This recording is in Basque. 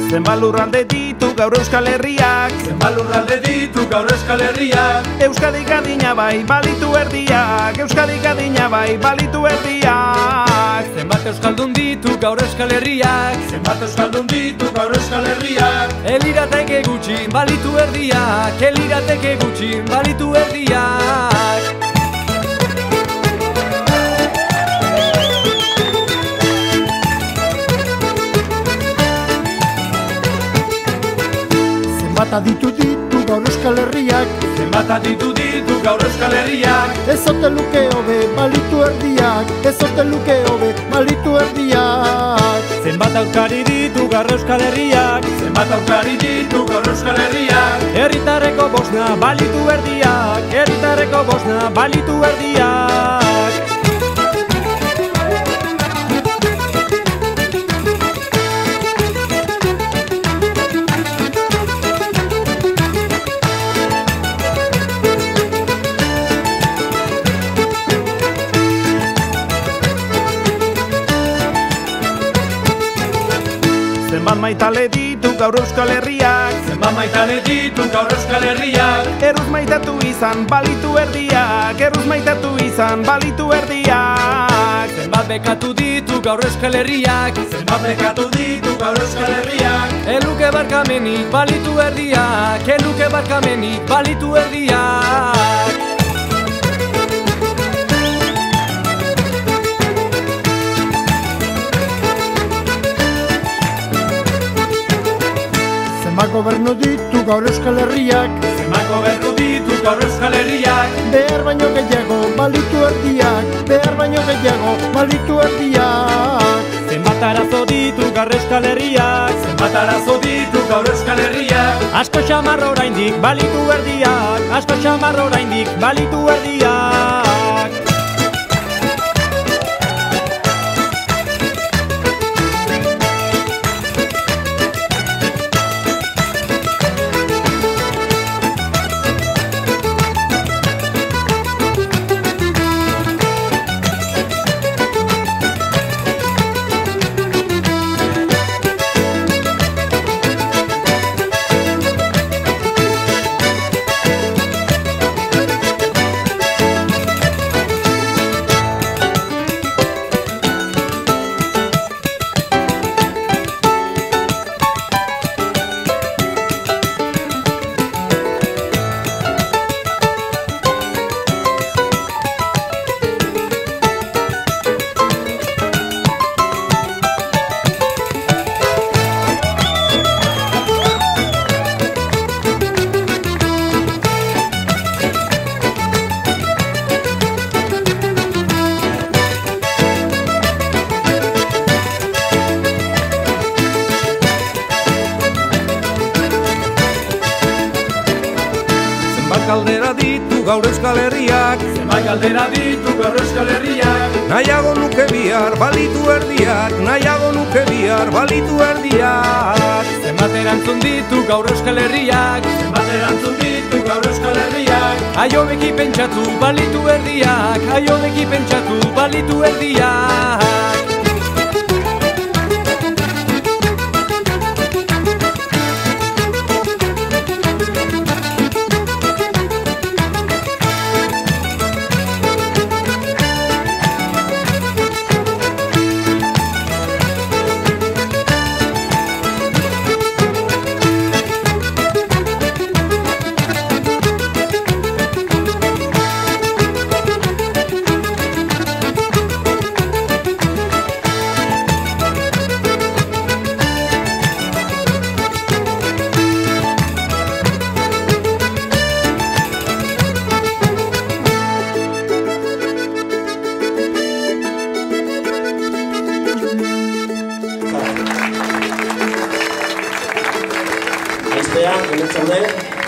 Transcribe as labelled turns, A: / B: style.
A: Zenbat lurralde ditu gaur Euskal Herriak,
B: zenbat lurralde ditu gaur Euskal Herriak.
A: Euskadik adina bai balitu erdiak, Euskadik adina bai balitu erdiak.
B: Zenbat euskaldun ditu gaur Euskal Herriak, zenbat euskaldun ditu gaur Euskal Herriak. Elirateke gutxi balitu erdiak, elirateke gutxi balitu erdiak.
C: Zenbat aditu ditu gaur Euskal Herriak,
B: zenbat aditu ditu gaur Euskal Herriak.
C: Ez ote luke hobe balitu erdiak, ez ote luke hobe balitu erdiak.
B: Zenbat aurkari ditu gaur Euskal Herriak, zenbat aurkari ditu gaur Euskal Herriak. Herritarreko bosna balitu erdiak, herritarreko bosna balitu erdiak.
A: Zenbat maitale ditu gaur Euskal Herriak,
B: zenbat maitale ditu gaur Euskal Herriak.
A: Erruz maitatu izan balitu erdiak, erruz maitatu izan balitu erdiak.
B: Zenbat bekatu ditu gaur Euskal Herriak, zenbat bekatu ditu gaur Euskal Herriak. Eluke barkamenik balitu erdiak, eluke barkamenik balitu erdiak.
C: Zenbat gobernu ditu gaur Euskal Herriak,
B: zenbat gobernu ditu gaur Euskal Herriak.
C: Behar baino gehiago balitu erdiak, behar baino gehiago balitu erdiak.
B: Zenbat arazo ditu gaur Euskal Herriak, zenbat arazo ditu gaur Euskal Herriak. Asko xamar oraindik balitu erdiak, asko xamar oraindik balitu erdiak.
A: Galdera ditu gaur Euskal Herriak,
B: zenbait galdera ditu gaur Euskal Herriak.
A: Nahiago nuke bihar balitu erdiak, nahiago nuke bihar balitu erdiak.
B: Zenbat erantzun ditu gaur Euskal Herriak, zenbat erantzun ditu gaur Euskal Herriak. Aiobeki pentsatu balitu erdiak, aiobeki pentsatu balitu erdiak.
D: Aiztea, hemen zaude.